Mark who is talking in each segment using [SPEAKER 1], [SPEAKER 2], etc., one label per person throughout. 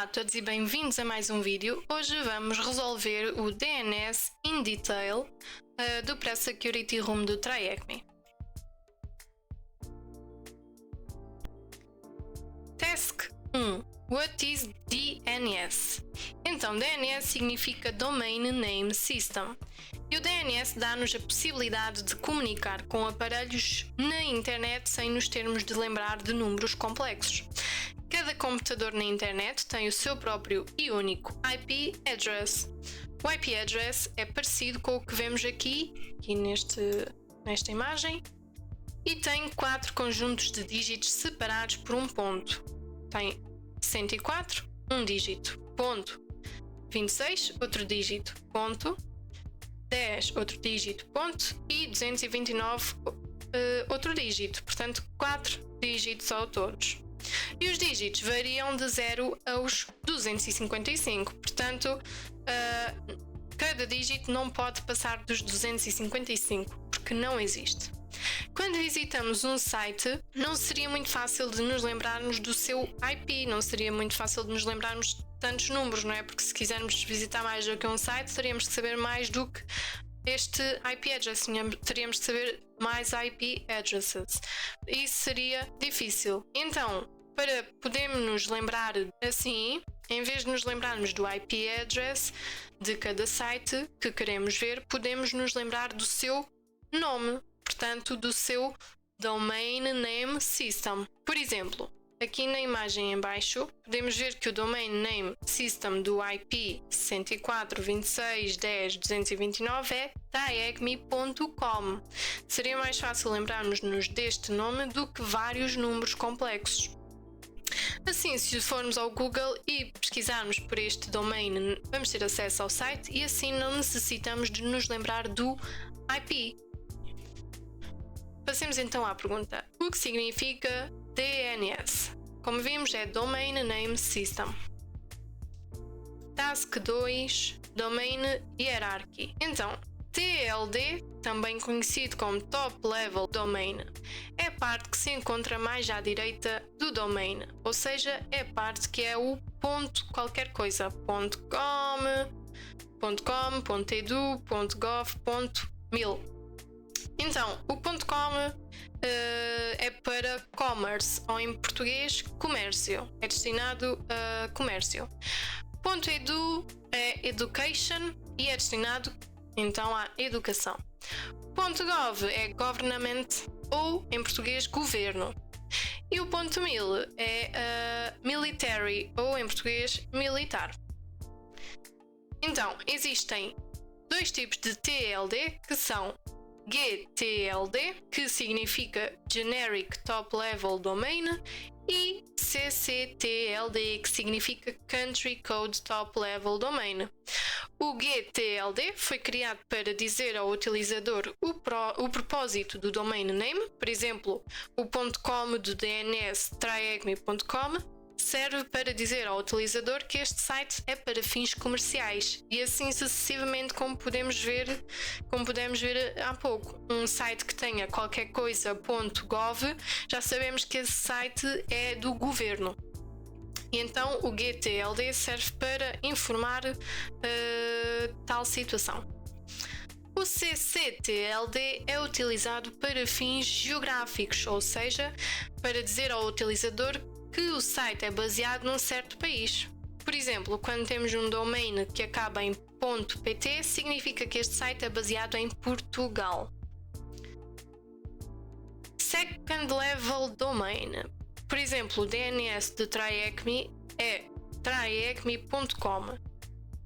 [SPEAKER 1] Olá a todos e bem-vindos a mais um vídeo. Hoje vamos resolver o DNS in detail do Press Security Room do TryAcme. Task 1. What is DNS? Então, DNS significa Domain Name System. E o DNS dá-nos a possibilidade de comunicar com aparelhos na internet sem nos termos de lembrar de números complexos. Cada computador na internet tem o seu próprio e único IP address. O IP address é parecido com o que vemos aqui nesta imagem, e tem 4 conjuntos de dígitos separados por um ponto. Tem 104, um dígito, ponto. 26, outro dígito, ponto. 10, outro dígito, ponto. E 229, outro dígito. Portanto, 4 dígitos ao todos. E os dígitos variam de 0 aos 255, portanto, cada dígito não pode passar dos 255, porque não existe. Quando visitamos um site, não seria muito fácil de nos lembrarmos do seu IP, não seria muito fácil de nos lembrarmos de tantos números, não é? Porque se quisermos visitar mais do que um site, teríamos que saber mais do que este IP address, teríamos que saber mais IP addresses. Isso seria difícil. Então, para podermos nos lembrar assim, em vez de nos lembrarmos do IP address de cada site que queremos ver, podemos nos lembrar do seu nome, portanto, do seu Domain Name System. Por exemplo, aqui na imagem em baixo, podemos ver que o Domain Name System do IP 104.26.10.229 é tryacme.com. Seria mais fácil lembrarmos-nos deste nome do que vários números complexos. Assim, se formos ao Google e pesquisarmos por este domain, vamos ter acesso ao site e assim não necessitamos de nos lembrar do IP. Passemos então à pergunta: o que significa DNS? Como vimos, é Domain Name System. Task 2. Domain Hierarchy. Então, TLD, também conhecido como Top Level Domain, é a parte que se encontra mais à direita do domain, ou seja, é a parte que é o ponto qualquer coisa, .com, .edu, .gov, .mil. Então, o .com é para commerce, ou em português, comércio, é destinado a comércio. .edu é education e é destinado então à educação. .gov é government, ou em português governo. E o .mil é military, ou em português militar. Então, existem dois tipos de TLD, que são GTLD, que significa Generic Top Level Domain, e CCTLD, que significa Country Code Top Level Domain. O GTLD foi criado para dizer ao utilizador o propósito do domain name. Por exemplo, o .com do DNS tryacme.com serve para dizer ao utilizador que este site é para fins comerciais, e assim sucessivamente, como pudemos ver há pouco. Um site que tenha qualquer coisa .gov, já sabemos que esse site é do governo. E então o GTLD serve para informar tal situação. O CCTLD é utilizado para fins geográficos, ou seja, para dizer ao utilizador que o site é baseado num certo país. Por exemplo, quando temos um domain que acaba em .pt, significa que este site é baseado em Portugal. Second Level Domain. Por exemplo, o DNS de TryAcme é tryacme.com.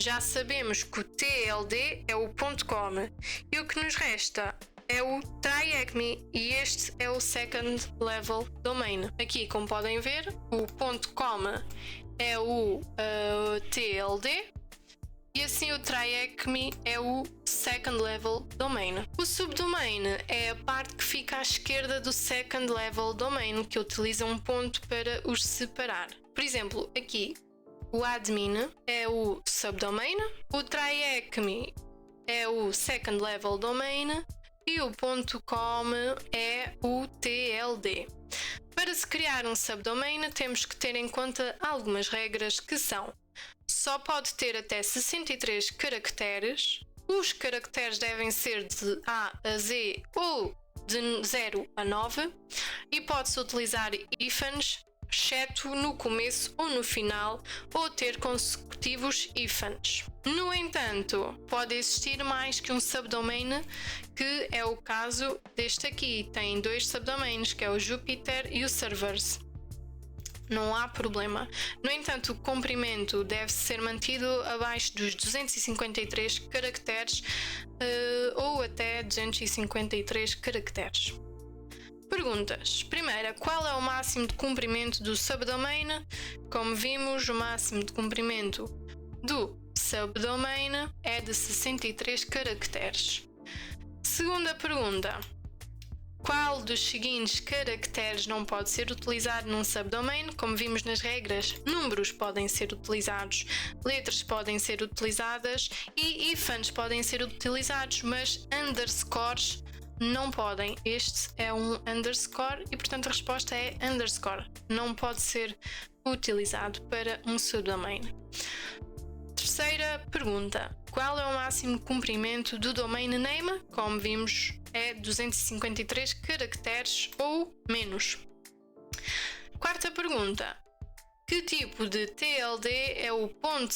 [SPEAKER 1] Já sabemos que o TLD é o .com e o que nos resta é o TryAcme, e este é o Second Level Domain. Aqui, como podem ver, o .com é o TLD e assim o TryAcme é o Second Level Domain. O subdomain é a parte que fica à esquerda do Second Level Domain, que utiliza um ponto para os separar. Por exemplo, aqui o admin é o subdomain, o TryAcme é o Second Level Domain e o .com é o TLD. Para se criar um subdomain, temos que ter em conta algumas regras que são: só pode ter até 63 caracteres, os caracteres devem ser de A a Z ou de 0 a 9 e pode-se utilizar hífens, exceto no começo ou no final, ou ter consecutivos hífens. No entanto, pode existir mais que um subdomain, que é o caso deste aqui. Tem 2 subdomains, que é o Jupyter e o Servers. Não há problema. No entanto, o comprimento deve ser mantido abaixo dos 253 caracteres ou até 253 caracteres. Perguntas. Primeira, qual é o máximo de comprimento do subdomain? Como vimos, o máximo de comprimento do subdomain é de 63 caracteres. Segunda pergunta. Qual dos seguintes caracteres não pode ser utilizado num subdomain? Como vimos nas regras, números podem ser utilizados, letras podem ser utilizadas e hífens podem ser utilizados, mas underscores não podem. Este é um underscore e, portanto, a resposta é underscore. Não pode ser utilizado para um subdomain. Terceira pergunta. Qual é o máximo comprimento do domain name? Como vimos, é 253 caracteres ou menos. Quarta pergunta. Que tipo de TLD é o .co.uk?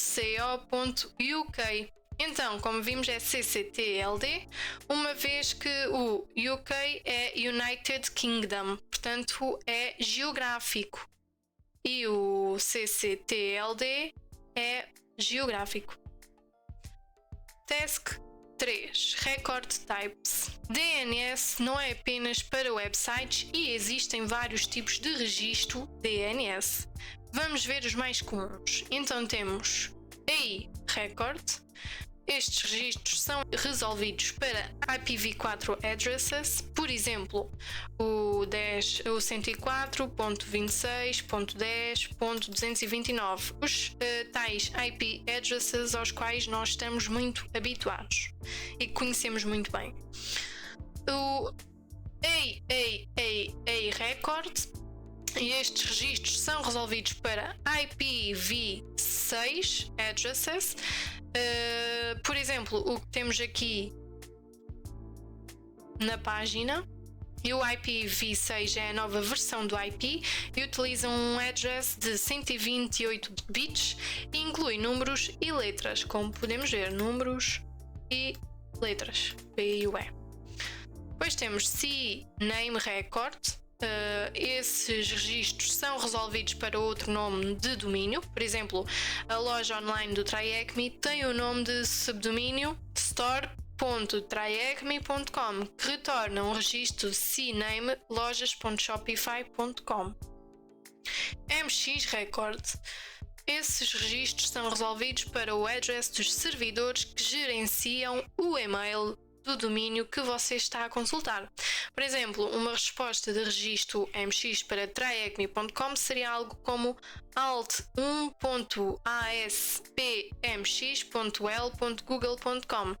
[SPEAKER 1] Então, como vimos, é ccTLD, uma vez que o UK é United Kingdom, portanto é geográfico, e o ccTLD é geográfico. Task 3. Record Types. DNS não é apenas para websites e existem vários tipos de registro DNS. Vamos ver os mais comuns. Então temos AI Record. Estes registros são resolvidos para IPv4 addresses, por exemplo, o 104.26.10.229, os tais IP addresses aos quais nós estamos muito habituados e conhecemos muito bem. O AAAA Record, e estes registros são resolvidos para IPv6 addresses. Por exemplo, o que temos aqui na página, e o IPv6 é a nova versão do IP e utiliza um address de 128 bits e inclui números e letras, como podemos ver, números e letras, PIUE. Depois temos CNAME Record. Esses registros são resolvidos para outro nome de domínio. Por exemplo, a loja online do TryAcme tem o nome de subdomínio store.tryacme.com, que retorna um registro CNAME lojas.shopify.com. MX Record. Esses registros são resolvidos para o address dos servidores que gerenciam o e-mail do domínio que você está a consultar. Por exemplo, uma resposta de registro MX para tryacme.com seria algo como alt1.aspmx.l.google.com.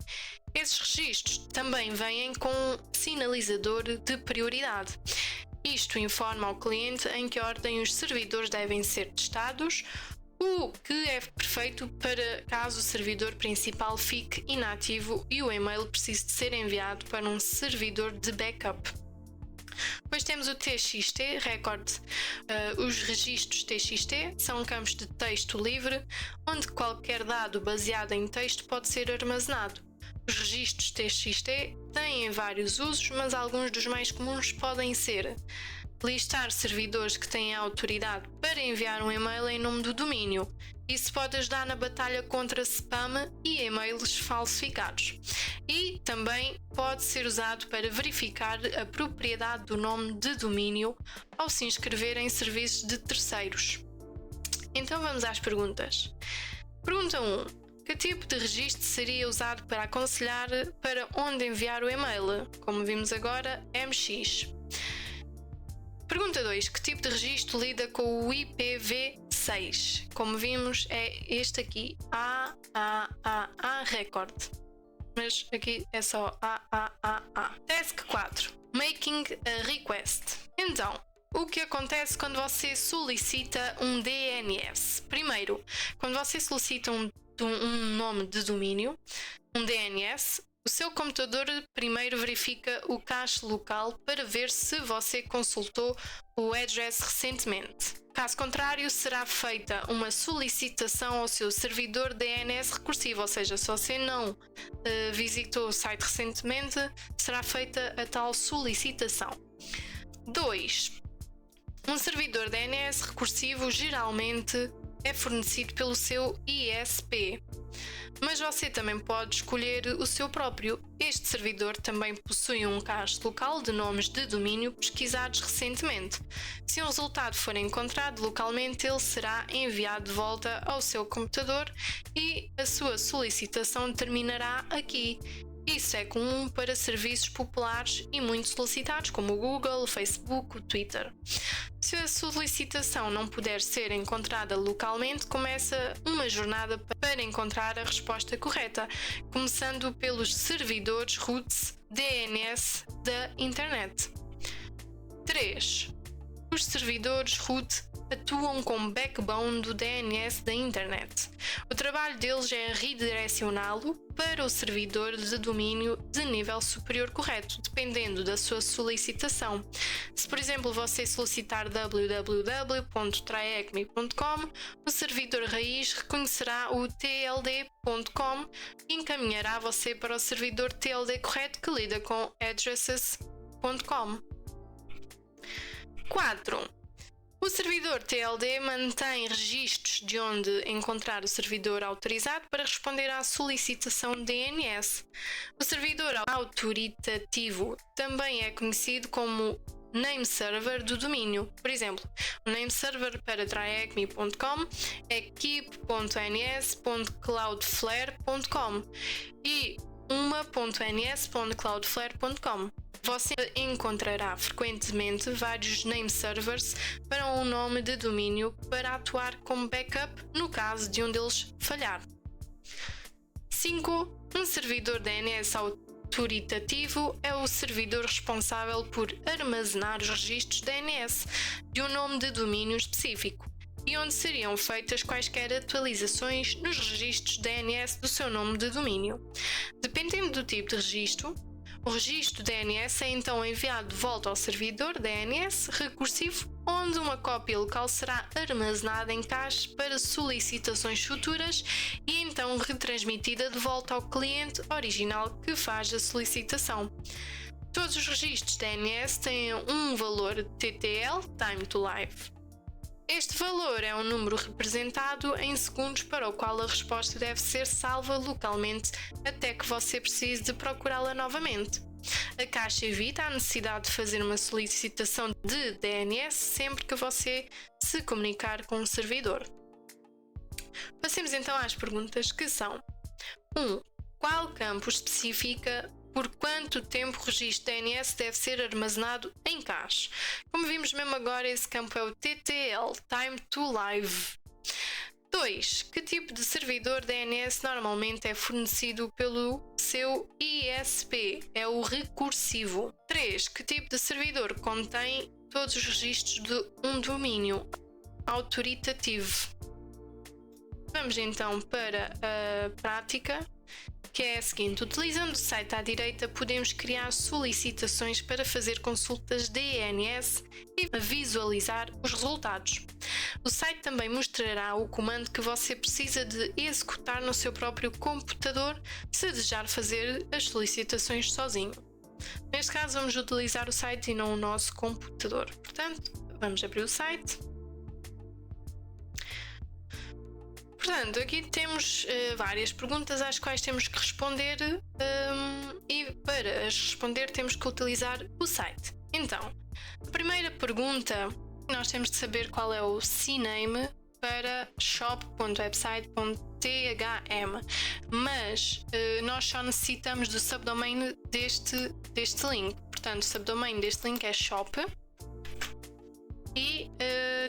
[SPEAKER 1] Esses registros também vêm com um sinalizador de prioridade. Isto informa ao cliente em que ordem os servidores devem ser testados, o que é perfeito para caso o servidor principal fique inativo e o e-mail precise de ser enviado para um servidor de backup. Depois temos o TXT Record. Os registros TXT são campos de texto livre, onde qualquer dado baseado em texto pode ser armazenado. Os registros TXT têm vários usos, mas alguns dos mais comuns podem ser: listar servidores que têm a autoridade para enviar um e-mail em nome do domínio. Isso pode ajudar na batalha contra spam e e-mails falsificados. E também pode ser usado para verificar a propriedade do nome de domínio ao se inscrever em serviços de terceiros. Então vamos às perguntas. Pergunta 1. Que tipo de registro seria usado para aconselhar para onde enviar o e-mail? Como vimos agora, MX. Pergunta 2. Que tipo de registro lida com o IPv6? Como vimos, é este aqui, AAAA Record. Mas aqui é só AAAA. Task 4. Making a request. Então, o que acontece quando você solicita um DNS? Primeiro, quando você solicita um nome de domínio, um DNS, o seu computador primeiro verifica o cache local para ver se você consultou o address recentemente. Caso contrário, será feita uma solicitação ao seu servidor DNS recursivo, ou seja, se você não visitou o site recentemente, será feita a tal solicitação. 2. Um servidor DNS recursivo geralmente é fornecido pelo seu ISP, mas você também pode escolher o seu próprio. Este servidor também possui um cache local de nomes de domínio pesquisados recentemente. Se um resultado for encontrado localmente, ele será enviado de volta ao seu computador e a sua solicitação terminará aqui. Isso é comum para serviços populares e muito solicitados, como o Google, o Facebook, o Twitter. Se a solicitação não puder ser encontrada localmente, começa uma jornada para encontrar a resposta correta, começando pelos servidores roots DNS da internet. 3. Os servidores root atuam como backbone do DNS da internet. O trabalho deles é redirecioná-lo para o servidor de domínio de nível superior correto, dependendo da sua solicitação. Se, por exemplo, você solicitar www.tryacme.com, o servidor raiz reconhecerá o tld.com e encaminhará você para o servidor TLD correto que lida com addresses.com. 4. O servidor TLD mantém registros de onde encontrar o servidor autorizado para responder à solicitação de DNS. O servidor autoritativo também é conhecido como name server do domínio. Por exemplo, o name server para tryacme.com é keep.ns.cloudflare.com e uma.ns.cloudflare.com. Você encontrará frequentemente vários name servers para um nome de domínio para atuar como backup no caso de um deles falhar. 5. Um servidor DNS autoritativo é o servidor responsável por armazenar os registros DNS de um nome de domínio específico e onde seriam feitas quaisquer atualizações nos registros DNS do seu nome de domínio. Dependendo do tipo de registro, o registro DNS é então enviado de volta ao servidor DNS recursivo, onde uma cópia local será armazenada em cache para solicitações futuras e então retransmitida de volta ao cliente original que faz a solicitação. Todos os registros DNS têm um valor TTL, Time to Live. Este valor é um número representado em segundos para o qual a resposta deve ser salva localmente até que você precise de procurá-la novamente. A caixa evita a necessidade de fazer uma solicitação de DNS sempre que você se comunicar com o servidor. Passemos então às perguntas que são: 1. Qual campo especifica por quanto tempo o registro DNS deve ser armazenado em cache? Como vimos mesmo agora, esse campo é o TTL, Time to Live. 2. Que tipo de servidor DNS normalmente é fornecido pelo seu ISP? É o recursivo. 3. Que tipo de servidor contém todos os registros de um domínio? Autoritativo. Vamos então para a prática, que é a seguinte: utilizando o site à direita, podemos criar solicitações para fazer consultas DNS e visualizar os resultados. O site também mostrará o comando que você precisa de executar no seu próprio computador se desejar fazer as solicitações sozinho. Neste caso, vamos utilizar o site e não o nosso computador. Portanto, vamos abrir o site. Portanto, aqui temos várias perguntas às quais temos que responder e para as responder temos que utilizar o site. Então, a primeira pergunta, nós temos de saber qual é o CNAME para shop.website.thm, mas nós só necessitamos do subdomain deste link. Portanto, o subdomain deste link é shop e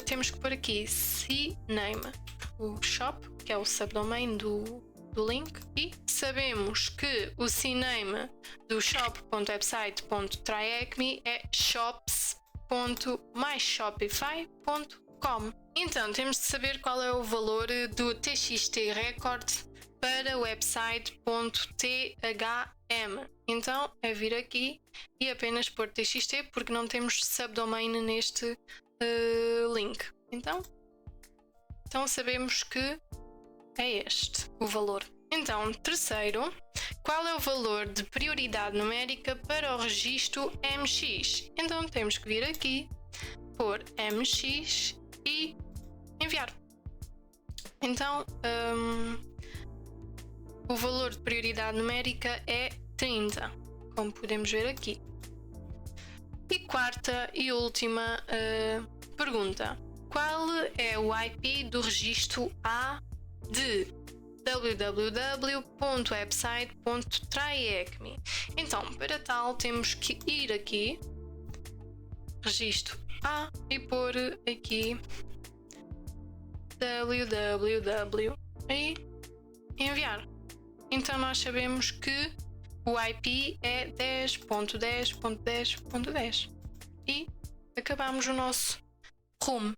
[SPEAKER 1] temos que pôr aqui CNAME. O shop, que é o subdomain do link, e sabemos que o CNAME do shop.website.tryacme é shops www.myshopify.com. Então temos de saber qual é o valor do TXT Record para o website.thm. Então é vir aqui e apenas pôr TXT, porque não temos subdomain neste link. Então sabemos que é este o valor. Então, terceiro, qual é o valor de prioridade numérica para o registro MX? Então temos que vir aqui, pôr MX e enviar. Então, o valor de prioridade numérica é 30, como podemos ver aqui. E quarta e última pergunta. Qual é o IP do registro A de www.website.tryecme? Então, para tal, temos que ir aqui, registro A, e pôr aqui www e enviar. Então nós sabemos que o IP é 10.10.10.10 e acabamos o nosso RUM.